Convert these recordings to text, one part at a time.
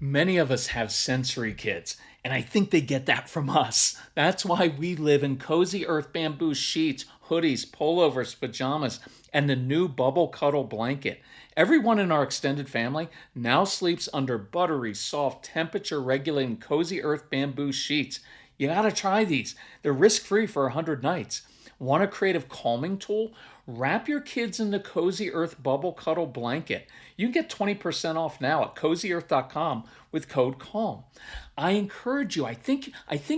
Many of us have sensory kids, and I think they get that from us. That's why we live in cozy earth bamboo sheets, hoodies, pullovers, pajamas, and the new bubble cuddle blanket. Everyone in our extended family now sleeps under buttery, soft, temperature regulating cozy earth bamboo sheets. You gotta try these. They're risk free for 100 nights. Want a creative calming tool? Wrap your kids in the Cozy Earth Bubble Cuddle Blanket. You can get 20% off now at cozyearth.com with code CALM. I encourage you, I think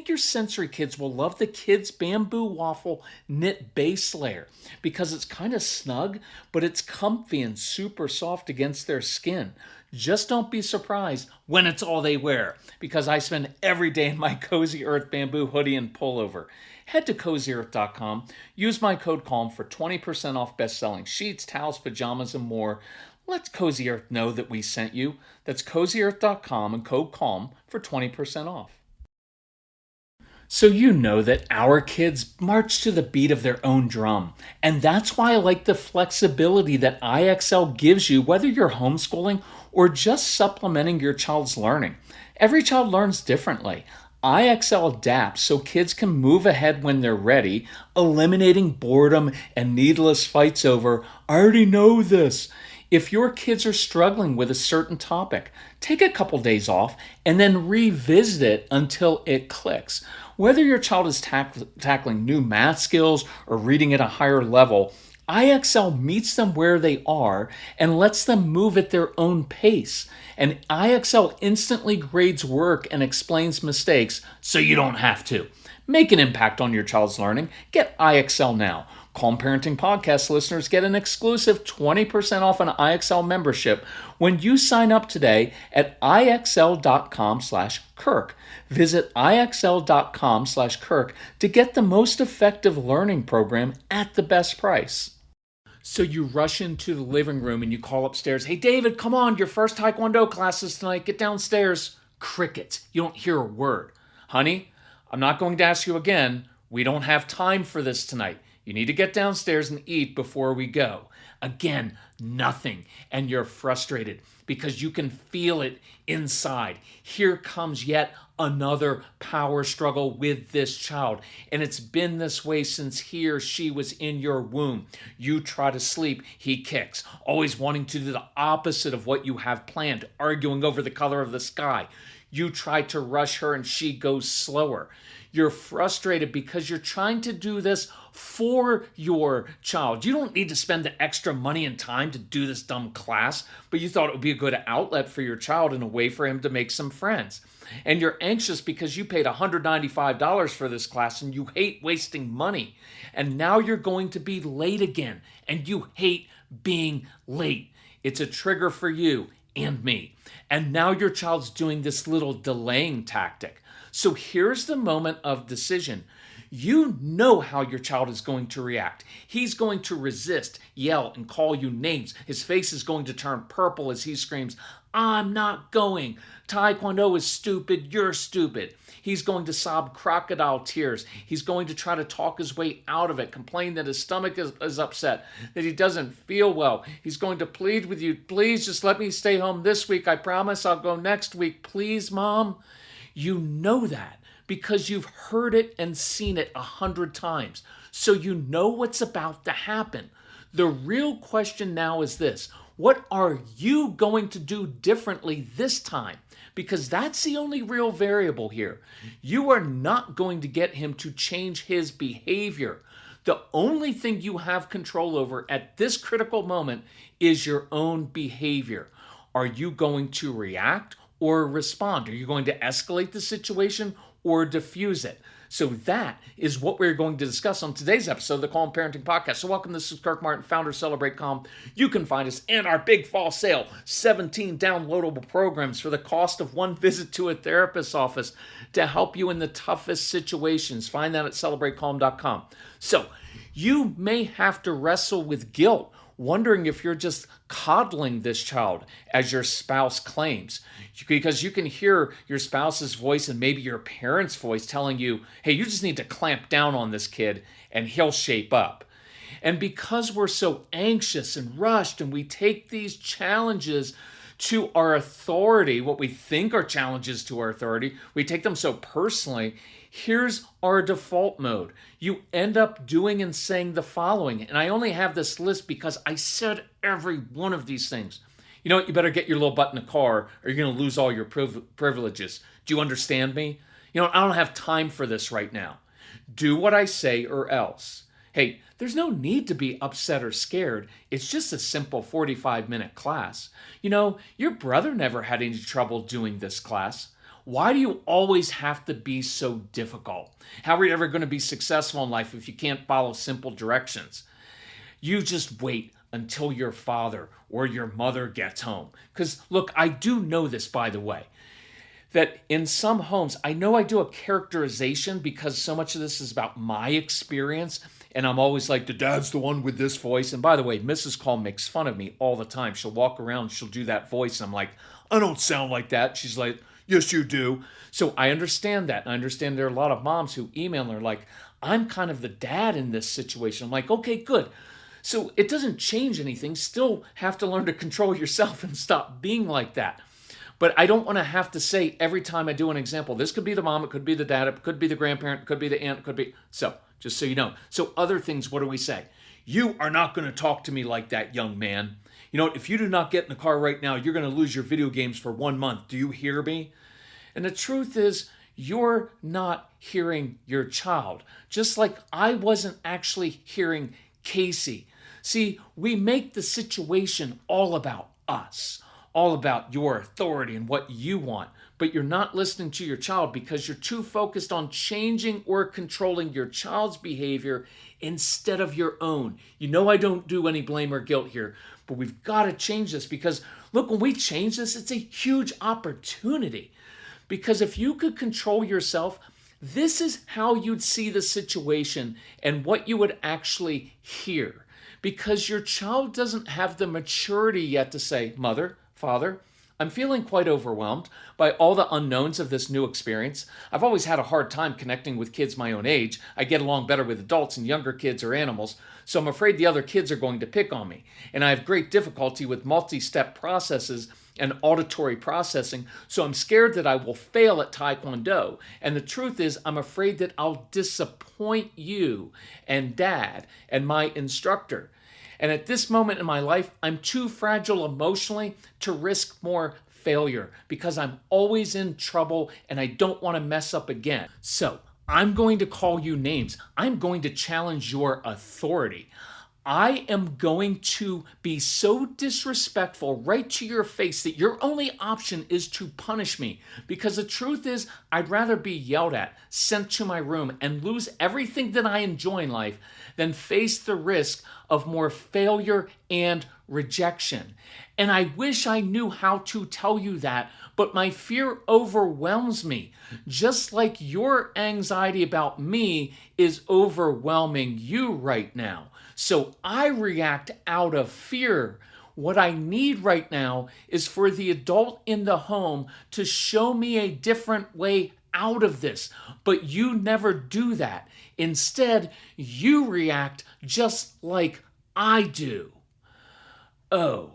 your sensory kids will love the Kids Bamboo Waffle Knit Base Layer because it's kind of snug, but it's comfy and super soft against their skin. Just don't be surprised when it's all they wear, because I spend every day in my Cozy Earth bamboo hoodie and pullover. Head to cozyearth.com, use my code CALM for 20% off best-selling sheets, towels, pajamas, and more. Let Cozy Earth know that we sent you. That's cozyearth.com and code CALM for 20% off. So you know that our kids march to the beat of their own drum. And that's why I like the flexibility that IXL gives you, whether you're homeschooling or just supplementing your child's learning. Every child learns differently. IXL adapts so kids can move ahead when they're ready, eliminating boredom and needless fights over, I already know this. If your kids are struggling with a certain topic, take a couple days off and then revisit it until it clicks. Whether your child is tackling new math skills or reading at a higher level, IXL meets them where they are and lets them move at their own pace. And IXL instantly grades work and explains mistakes so you don't have to. Make an impact on your child's learning. Get IXL now. Calm Parenting Podcast listeners get an exclusive 20% off an IXL membership when you sign up today at IXL.com/Kirk. Visit IXL.com/Kirk to get the most effective learning program at the best price. So you rush into the living room and you call upstairs, hey David, come on, your first Taekwondo classes tonight, get downstairs. Crickets, you don't hear a word. Honey, I'm not going to ask you again, we don't have time for this tonight. You need to get downstairs and eat before we go. Again, nothing. And you're frustrated because you can feel it inside. Here comes yet another power struggle with this child. And it's been this way since he or she was in your womb. You try to sleep, he kicks, always wanting to do the opposite of what you have planned, arguing over the color of the sky. You try to rush her and she goes slower. You're frustrated because you're trying to do this for your child. You don't need to spend the extra money and time to do this dumb class, but you thought it would be a good outlet for your child and a way for him to make some friends. And you're anxious because you paid $195 for this class and you hate wasting money. And now you're going to be late again and you hate being late. It's a trigger for you and me. And now your child's doing this little delaying tactic. So here's the moment of decision. You know how your child is going to react. He's going to resist, yell, and call you names. His face is going to turn purple as he screams, I'm not going. Taekwondo is stupid. You're stupid. He's going to sob crocodile tears. He's going to try to talk his way out of it, complain that his stomach is upset, that he doesn't feel well. He's going to plead with you, please just let me stay home this week. I promise I'll go next week. Please, Mom. You know that because you've heard it and seen it 100 times. So you know what's about to happen. The real question now is this. What are you going to do differently this time? Because that's the only real variable here. You are not going to get him to change his behavior. The only thing you have control over at this critical moment is your own behavior. Are you going to react or respond? Are you going to escalate the situation or diffuse it? So that is what we're going to discuss on today's episode of the Calm Parenting Podcast. So welcome, this is Kirk Martin, founder of Celebrate Calm. You can find us in our big fall sale, 17 downloadable programs for the cost of one visit to a therapist's office to help you in the toughest situations. Find that at celebratecalm.com. So you may have to wrestle with guilt, wondering if you're just coddling this child, as your spouse claims. Because you can hear your spouse's voice and maybe your parents' voice telling you, hey, you just need to clamp down on this kid and he'll shape up. And because we're so anxious and rushed and we take these challenges to our authority, what we think are challenges to our authority, we take them so personally. Here's our default mode. You end up doing and saying the following, and I only have this list because I said every one of these things. You know what? You better get your little butt in the car or you're going to lose all your privileges. Do you understand me? You know, I don't have time for this right now. Do what I say or else. Hey, there's no need to be upset or scared. It's just a simple 45-minute class. You know, your brother never had any trouble doing this class. Why do you always have to be so difficult? How are you ever going to be successful in life if you can't follow simple directions? You just wait until your father or your mother gets home. Because, look, I do know this, by the way, that in some homes, I know I do a characterization because so much of this is about my experience. And I'm always like, the dad's the one with this voice. And by the way, Mrs. Call makes fun of me all the time. She'll walk around, she'll do that voice. And I'm like, I don't sound like that. She's like, yes, you do. So I understand that. And I understand there are a lot of moms who email and are like, I'm kind of the dad in this situation. I'm like, okay, good. So it doesn't change anything. Still have to learn to control yourself and stop being like that. But I don't want to have to say every time I do an example, this could be the mom, it could be the dad, it could be the grandparent, it could be the aunt, it could be... So, just so you know. So other things, what do we say? You are not going to talk to me like that, young man. You know, if you do not get in the car right now, you're going to lose your video games for 1 month. Do you hear me? And the truth is, you're not hearing your child. Just like I wasn't actually hearing Casey. See, we make the situation all about us, all about your authority and what you want, but you're not listening to your child because you're too focused on changing or controlling your child's behavior instead of your own. You know I don't do any blame or guilt here, but we've got to change this because, look, when we change this, it's a huge opportunity. Because if you could control yourself, this is how you'd see the situation and what you would actually hear. Because your child doesn't have the maturity yet to say, Mother, Father, I'm feeling quite overwhelmed by all the unknowns of this new experience. I've always had a hard time connecting with kids my own age. I get along better with adults and younger kids or animals, so I'm afraid the other kids are going to pick on me. And I have great difficulty with multi-step processes and auditory processing, so I'm scared that I will fail at Taekwondo. And the truth is, I'm afraid that I'll disappoint you and Dad and my instructor. And at this moment in my life, I'm too fragile emotionally to risk more failure because I'm always in trouble and I don't want to mess up again. So I'm going to call you names. I'm going to challenge your authority. I am going to be so disrespectful right to your face that your only option is to punish me. Because the truth is, I'd rather be yelled at, sent to my room, and lose everything that I enjoy in life than face the risk of more failure and rejection. And I wish I knew how to tell you that, but my fear overwhelms me, just like your anxiety about me is overwhelming you right now. So I react out of fear. What I need right now is for the adult in the home to show me a different way out of this. But you never do that. Instead, you react just like I do. Oh.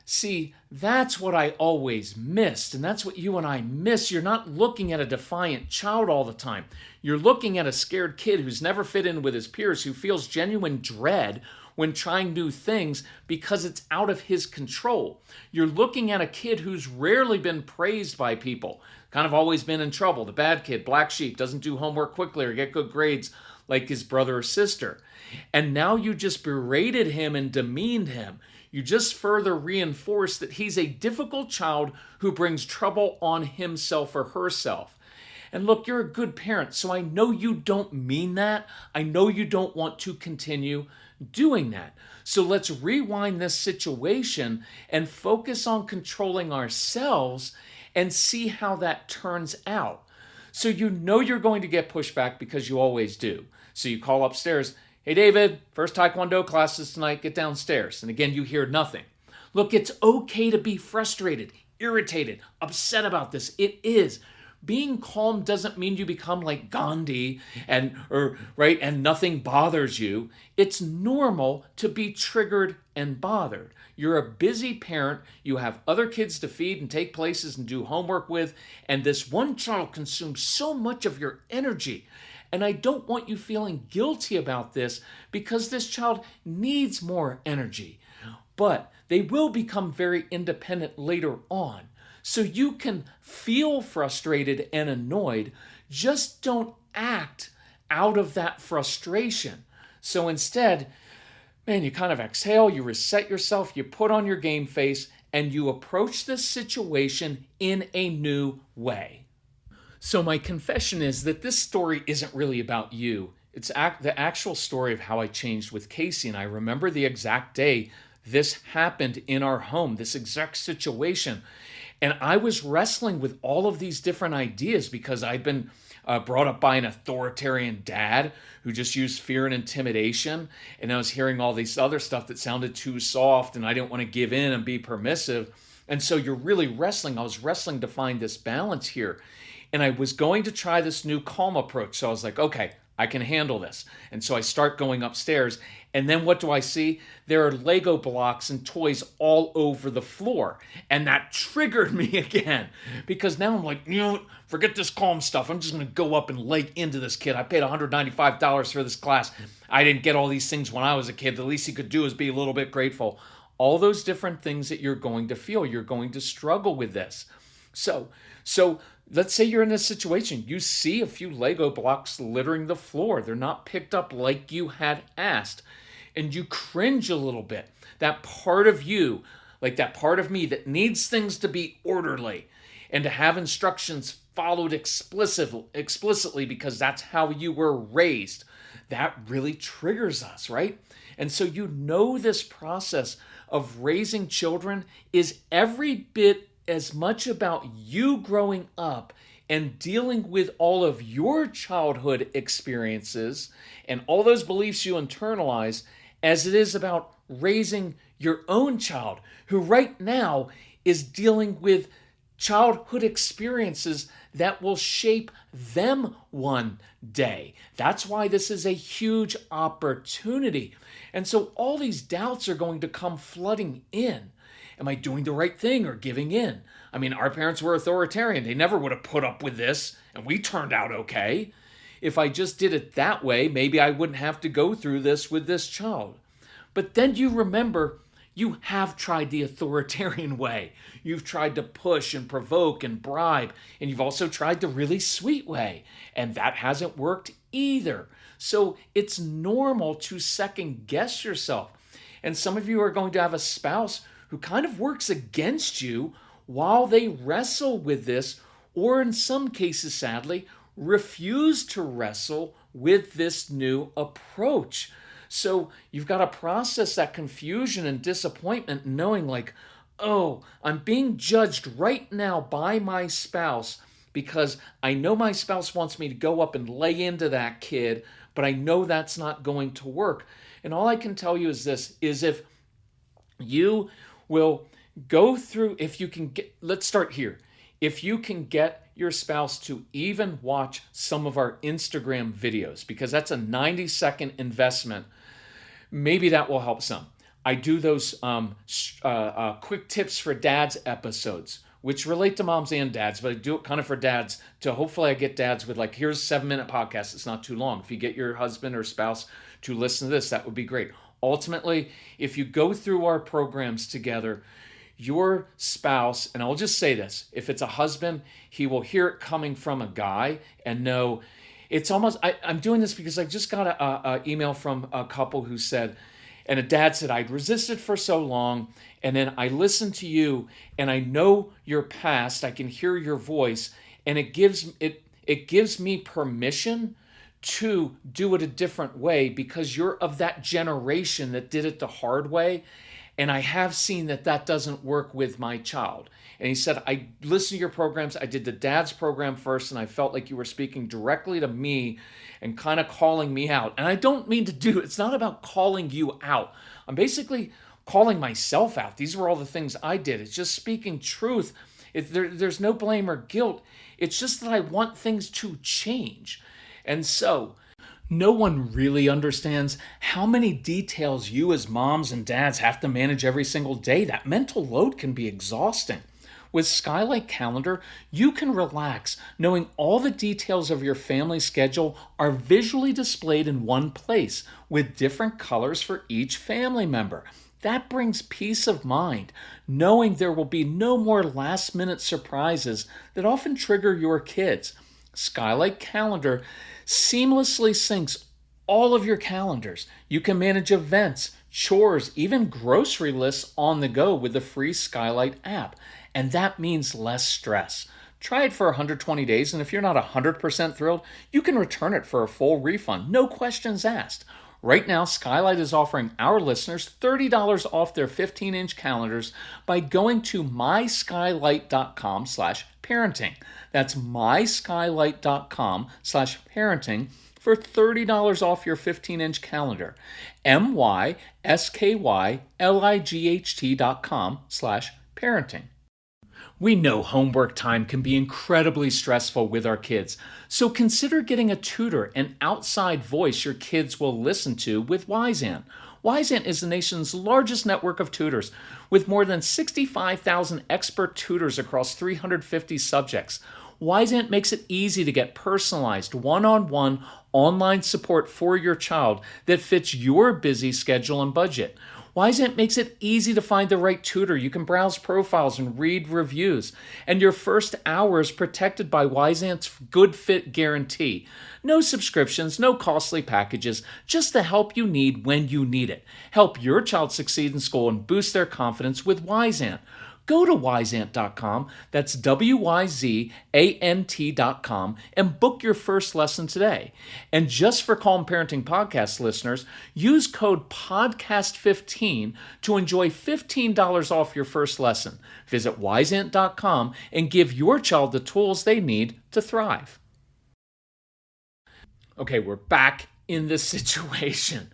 See, that's what I always missed, and that's what you and I miss. You're not looking at a defiant child all the time. You're looking at a scared kid who's never fit in with his peers, who feels genuine dread when trying new things because it's out of his control. You're looking at a kid who's rarely been praised by people, kind of always been in trouble, the bad kid, black sheep, doesn't do homework quickly or get good grades like his brother or sister. And now you just berated him and demeaned him. You just further reinforce that he's a difficult child who brings trouble on himself or herself. And look, you're a good parent, so I know you don't mean that. I know you don't want to continue doing that. So let's rewind this situation and focus on controlling ourselves and see how that turns out. So you know you're going to get pushback because you always do. So you call upstairs, hey, David, first Taekwondo classes tonight, get downstairs. And again, you hear nothing. Look, it's okay to be frustrated, irritated, upset about this. It is. Being calm doesn't mean you become like Gandhi and nothing bothers you. It's normal to be triggered and bothered. You're a busy parent, you have other kids to feed and take places and do homework with, and this one child consumes so much of your energy. And I don't want you feeling guilty about this because this child needs more energy. But they will become very independent later on. So you can feel frustrated and annoyed. Just don't act out of that frustration. So instead, man, you kind of exhale, you reset yourself, you put on your game face, and you approach this situation in a new way. So my confession is that this story isn't really about you. It's the actual story of how I changed with Casey, and I remember the exact day this happened in our home, this exact situation. And I was wrestling with all of these different ideas because I'd been brought up by an authoritarian dad who just used fear and intimidation. And I was hearing all this other stuff that sounded too soft, and I didn't want to give in and be permissive. And so you're really wrestling. I was wrestling to find this balance here. And I was going to try this new calm approach. So I was like, okay, I can handle this. And so I start going upstairs. And then what do I see? There are Lego blocks and toys all over the floor. And that triggered me again. Because now I'm like, forget this calm stuff. I'm just going to go up and lay into this kid. I paid $195 for this class. I didn't get all these things when I was a kid. The least he could do is be a little bit grateful. All those different things that you're going to feel. You're going to struggle with this. So let's say you're in this situation. You see a few Lego blocks littering the floor. They're not picked up like you had asked. And you cringe a little bit. That part of you, like that part of me that needs things to be orderly and to have instructions followed explicitly because that's how you were raised, that really triggers us, right? And so this process of raising children is every bit as much about you growing up and dealing with all of your childhood experiences and all those beliefs you internalize as it is about raising your own child who right now is dealing with childhood experiences that will shape them one day. That's why this is a huge opportunity. And so all these doubts are going to come flooding in. Am I doing the right thing or giving in? I mean, our parents were authoritarian. They never would have put up with this, and we turned out okay. If I just did it that way, maybe I wouldn't have to go through this with this child. But then you remember, you have tried the authoritarian way. You've tried to push and provoke and bribe, and you've also tried the really sweet way, and that hasn't worked either. So it's normal to second guess yourself. And some of you are going to have a spouse who kind of works against you while they wrestle with this, or in some cases, sadly, refuse to wrestle with this new approach. So you've got to process that confusion and disappointment, knowing like, oh, I'm being judged right now by my spouse because I know my spouse wants me to go up and lay into that kid, but I know that's not going to work. And all I can tell you is this, is if you will go through, if you can get, let's start here. If you can get your spouse to even watch some of our Instagram videos, because that's a 90-second investment, maybe that will help some. I do those quick tips for dads episodes, which relate to moms and dads, but I do it kind of for dads to hopefully I get dads with like, here's a 7-minute podcast. It's not too long. If you get your husband or spouse to listen to this, that would be great. Ultimately, if you go through our programs together, your spouse, and I'll just say this, if it's a husband, he will hear it coming from a guy and know it's almost, I'm doing this because I just got an email from a couple who said, and a dad said, I'd resisted for so long, and then I listened to you, and I know your past, I can hear your voice, and it gives me permission to do it a different way because you're of that generation that did it the hard way. And I have seen that doesn't work with my child. And he said, I listened to your programs. I did the dad's program first, and I felt like you were speaking directly to me and kind of calling me out. And I don't mean to do it. It's not about calling you out. I'm basically calling myself out. These were all the things I did. It's just speaking truth There's no blame or guilt. It's just that I want things to change. And so, no one really understands how many details you as moms and dads have to manage every single day. That mental load can be exhausting. With Skylight Calendar, you can relax knowing all the details of your family schedule are visually displayed in one place with different colors for each family member. That brings peace of mind, knowing there will be no more last minute surprises that often trigger your kids. Skylight Calendar seamlessly syncs all of your calendars. You can manage events, chores, even grocery lists on the go with the free Skylight app. And that means less stress. Try it for 120 days, and if you're not 100% thrilled, you can return it for a full refund. No questions asked. Right now, Skylight is offering our listeners $30 off their 15-inch calendars by going to myskylight.com/parenting. That's myskylight.com/parenting for $30 off your 15-inch calendar. myskylight.com/parenting. We know homework time can be incredibly stressful with our kids, so consider getting a tutor, an outside voice your kids will listen to with Wyzant. Wyzant is the nation's largest network of tutors, with more than 65,000 expert tutors across 350 subjects. Wyzant makes it easy to get personalized, one-on-one online support for your child that fits your busy schedule and budget. Wyzant makes it easy to find the right tutor. You can browse profiles and read reviews. And your first hour is protected by Wyzant's Good Fit Guarantee. No subscriptions, no costly packages, just the help you need when you need it. Help your child succeed in school and boost their confidence with Wyzant. Go to Wyzant.com, that's WYZANT.com, and book your first lesson today. And just for Calm Parenting Podcast listeners, use code PODCAST15 to enjoy $15 off your first lesson. Visit Wyzant.com and give your child the tools they need to thrive. Okay, we're back in this situation.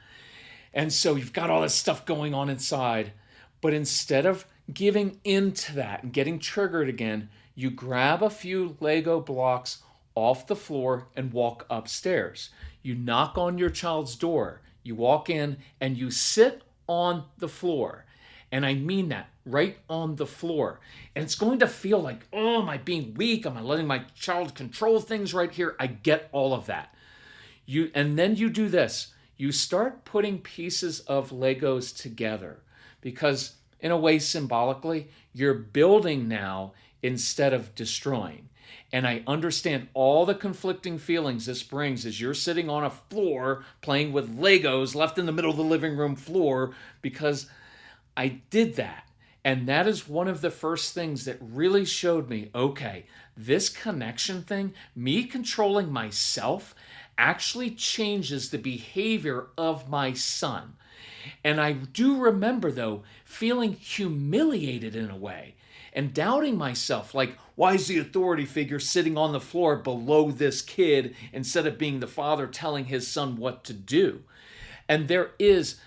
And so you've got all this stuff going on inside, but instead of giving into that and getting triggered again, you grab a few Lego blocks off the floor and walk upstairs. You knock on your child's door. You walk in and you sit on the floor. And I mean that, right on the floor. And it's going to feel like, oh, am I being weak? Am I letting my child control things right here? I get all of that. And then you do this. You start putting pieces of Legos together because, in a way, symbolically, you're building now instead of destroying. And I understand all the conflicting feelings this brings as you're sitting on a floor playing with Legos left in the middle of the living room floor, because I did that. And that is one of the first things that really showed me, okay, this connection thing, me controlling myself, actually changes the behavior of my son. And I do remember, though, feeling humiliated in a way and doubting myself, like, why is the authority figure sitting on the floor below this kid instead of being the father telling his son what to do? And there is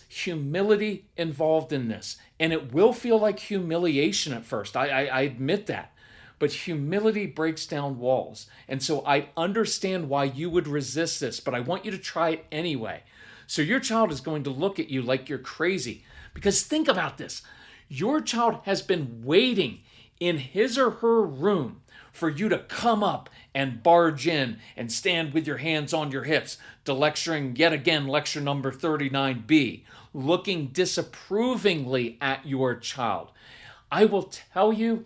humility involved in this, and it will feel like humiliation at first. I admit that. But humility breaks down walls. And so I understand why you would resist this, but I want you to try it anyway. So your child is going to look at you like you're crazy. Because think about this. Your child has been waiting in his or her room for you to come up and barge in and stand with your hands on your hips to lecturing yet again, lecture number 39B, looking disapprovingly at your child. I will tell you,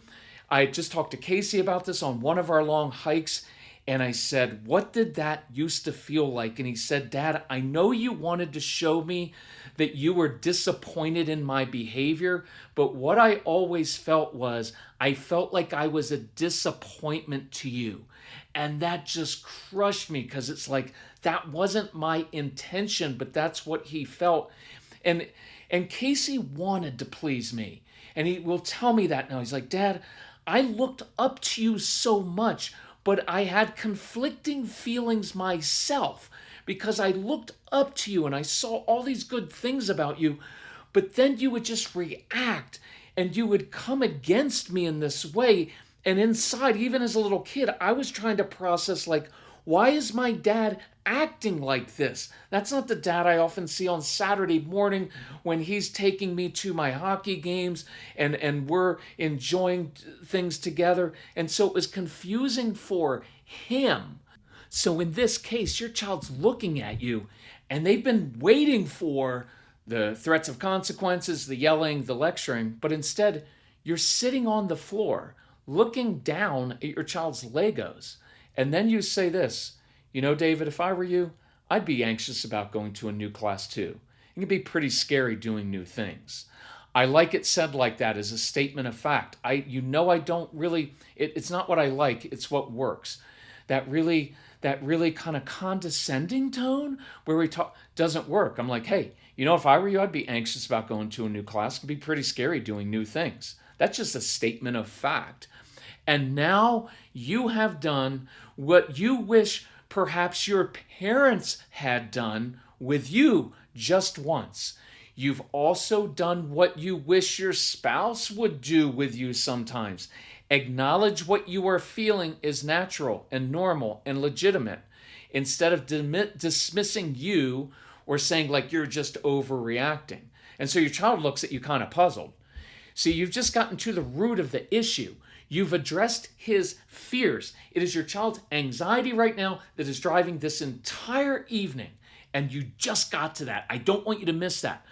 I just talked to Casey about this on one of our long hikes, and I said, what did that used to feel like? And he said, Dad, I know you wanted to show me that you were disappointed in my behavior, but what I always felt was I felt like I was a disappointment to you. And that just crushed me, because it's like, that wasn't my intention, but that's what he felt. And Casey wanted to please me. And he will tell me that now. He's like, Dad, I looked up to you so much, but I had conflicting feelings myself, because I looked up to you and I saw all these good things about you, but then you would just react and you would come against me in this way. And inside, even as a little kid, I was trying to process, like, why is my dad acting like this? That's not the dad I often see on Saturday morning when he's taking me to my hockey games and we're enjoying things together. And so it was confusing for him. So in this case, your child's looking at you and they've been waiting for the threats of consequences, the yelling, the lecturing, but instead you're sitting on the floor looking down at your child's Legos. And then you say this, you know, David, if I were you, I'd be anxious about going to a new class too. It can be pretty scary doing new things. I like it said like that as a statement of fact. I don't really, it's not what I like, it's what works. That really kind of condescending tone where we talk doesn't work. I'm like, hey, you know, if I were you, I'd be anxious about going to a new class. It can be pretty scary doing new things. That's just a statement of fact. And now you have done what you wish perhaps your parents had done with you just once. You've also done what you wish your spouse would do with you sometimes. Acknowledge what you are feeling is natural and normal and legitimate instead of dismissing you or saying like you're just overreacting. And so your child looks at you kind of puzzled. See, you've just gotten to the root of the issue. You've addressed his fears. It is your child's anxiety right now that is driving this entire evening. And you just got to that. I don't want you to miss that.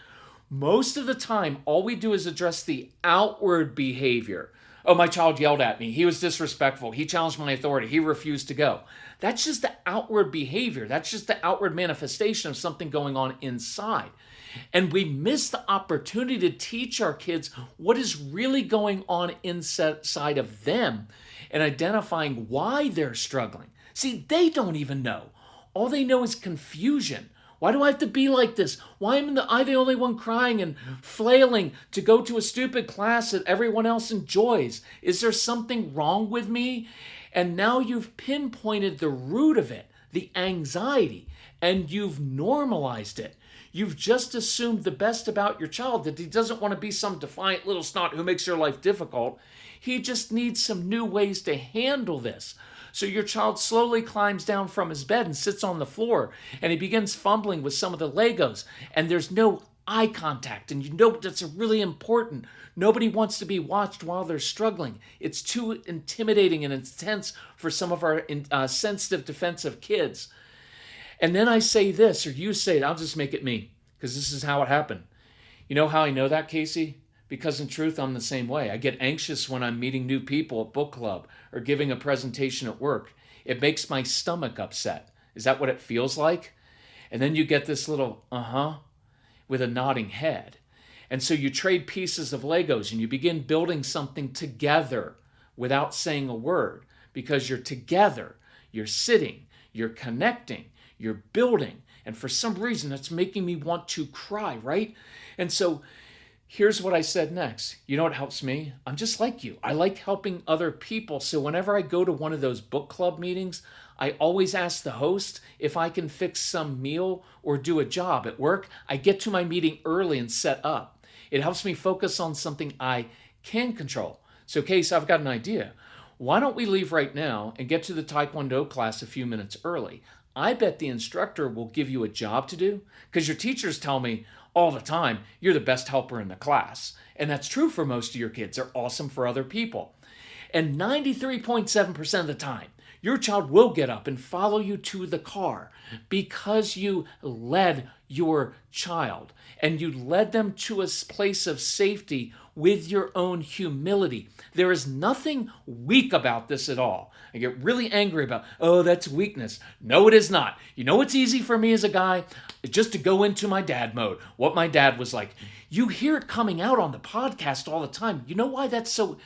Most of the time, all we do is address the outward behavior. Oh, my child yelled at me. He was disrespectful. He challenged my authority. He refused to go. That's just the outward behavior. That's just the outward manifestation of something going on inside. And we miss the opportunity to teach our kids what is really going on inside of them and identifying why they're struggling. See, they don't even know. All they know is confusion. Why do I have to be like this? Why am I the only one crying and flailing to go to a stupid class that everyone else enjoys? Is there something wrong with me? And now you've pinpointed the root of it, the anxiety, and you've normalized it. You've just assumed the best about your child, that he doesn't want to be some defiant little snot who makes your life difficult. He just needs some new ways to handle this. So your child slowly climbs down from his bed and sits on the floor, and he begins fumbling with some of the Legos, and there's no eye contact, and you know that's really important. Nobody wants to be watched while they're struggling. It's too intimidating and intense for some of our sensitive, defensive kids. And then I say this, or you say it, I'll just make it me, because this is how it happened. You know how I know that, Casey? Because in truth, I'm the same way. I get anxious when I'm meeting new people at book club or giving a presentation at work. It makes my stomach upset. Is that what it feels like? And then you get this little with a nodding head. And so you trade pieces of Legos and you begin building something together without saying a word, because you're together, you're sitting, you're connecting, you're building. And for some reason, that's making me want to cry, right? And so here's what I said next. You know what helps me? I'm just like you. I like helping other people. So whenever I go to one of those book club meetings, I always ask the host if I can fix some meal or do a job at work. I get to my meeting early and set up. It helps me focus on something I can control. So, Case, I've got an idea. Why don't we leave right now and get to the Taekwondo class a few minutes early? I bet the instructor will give you a job to do, because your teachers tell me all the time you're the best helper in the class. And that's true for most of your kids. They're awesome for other people. And 93.7% of the time, your child will get up and follow you to the car because you led your child and you led them to a place of safety with your own humility. There is nothing weak about this at all. I get really angry about, oh, that's weakness. No, it is not. You know what's easy for me as a guy? Just to go into my dad mode, what my dad was like. You hear it coming out on the podcast all the time. You know why that's so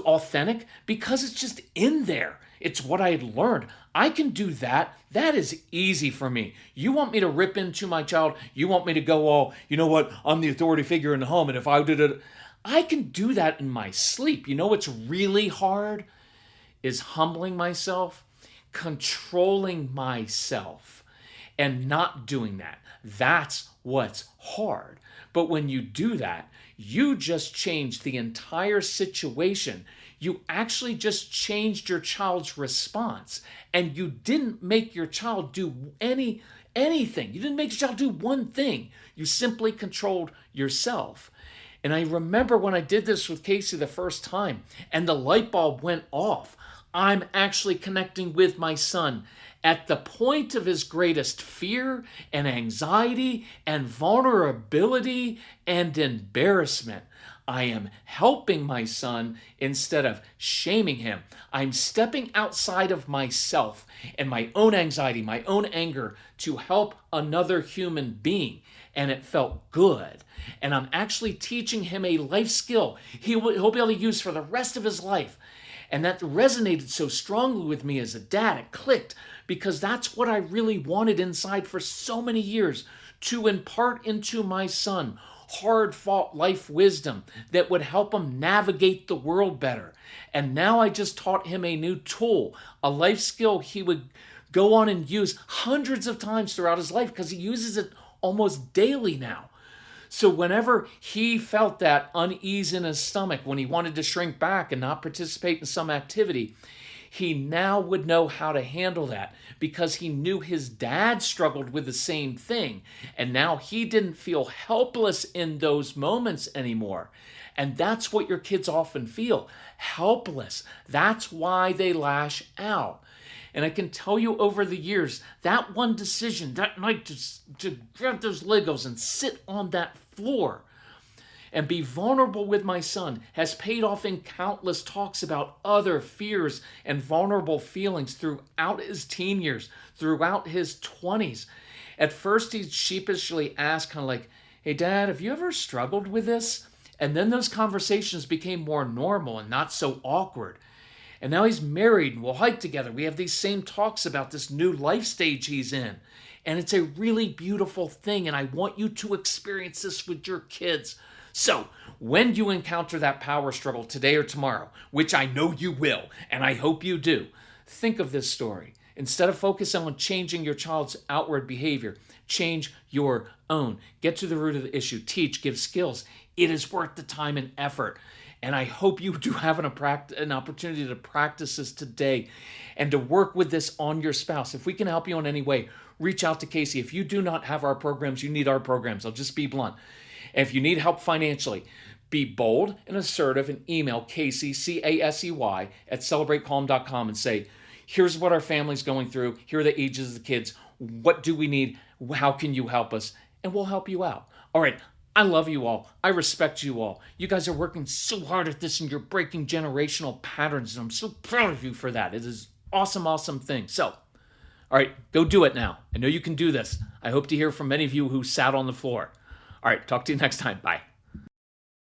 authentic? Because it's just in there. It's what I had learned. I can do that. That is easy for me. You want me to rip into my child? You want me to go all, you know what, I'm the authority figure in the home, and if I did it, I can do that in my sleep. You know what's really hard is humbling myself, controlling myself, and not doing that. That's what's hard. But when you do that, you just change the entire situation. You actually just changed your child's response, and you didn't make your child do anything. You didn't make your child do one thing. You simply controlled yourself. And I remember when I did this with Casey the first time, and the light bulb went off. I'm actually connecting with my son at the point of his greatest fear and anxiety and vulnerability and embarrassment. I am helping my son instead of shaming him. I'm stepping outside of myself and my own anxiety, my own anger to help another human being. And it felt good. And I'm actually teaching him a life skill he'll be able to use for the rest of his life. And that resonated so strongly with me as a dad. It clicked because that's what I really wanted inside for so many years, to impart into my son hard-fought life wisdom that would help him navigate the world better. And now I just taught him a new tool, a life skill he would go on and use hundreds of times throughout his life because he uses it almost daily now. So whenever he felt that unease in his stomach, when he wanted to shrink back and not participate in some activity, he now would know how to handle that because he knew his dad struggled with the same thing. And now he didn't feel helpless in those moments anymore. And that's what your kids often feel, helpless. That's why they lash out. And I can tell you over the years, that one decision that night to grab those Legos and sit on that floor and be vulnerable with my son has paid off in countless talks about other fears and vulnerable feelings throughout his teen years, throughout his 20s. At first, he'd sheepishly ask, kind of like, hey, Dad, have you ever struggled with this? And then those conversations became more normal and not so awkward. And now he's married and we'll hike together. We have these same talks about this new life stage he's in. And it's a really beautiful thing. And I want you to experience this with your kids. So when you encounter that power struggle today or tomorrow, which I know you will, and I hope you do, think of this story. Instead of focusing on changing your child's outward behavior, change your own. Get to the root of the issue. Teach, give skills. It is worth the time and effort. And I hope you do have an opportunity to practice this today and to work with this on your spouse. If we can help you in any way, reach out to Casey. If you do not have our programs, you need our programs. I'll just be blunt. If you need help financially, be bold and assertive and email Casey, C-A-S-E-Y, at celebratecalm.com and say, here's what our family's going through. Here are the ages of the kids. What do we need? How can you help us? And we'll help you out. All right. I love you all. I respect you all. You guys are working so hard at this and you're breaking generational patterns. And I'm so proud of you for that. It is awesome, awesome thing. So, all right, go do it now. I know you can do this. I hope to hear from many of you who sat on the floor. All right, talk to you next time. Bye.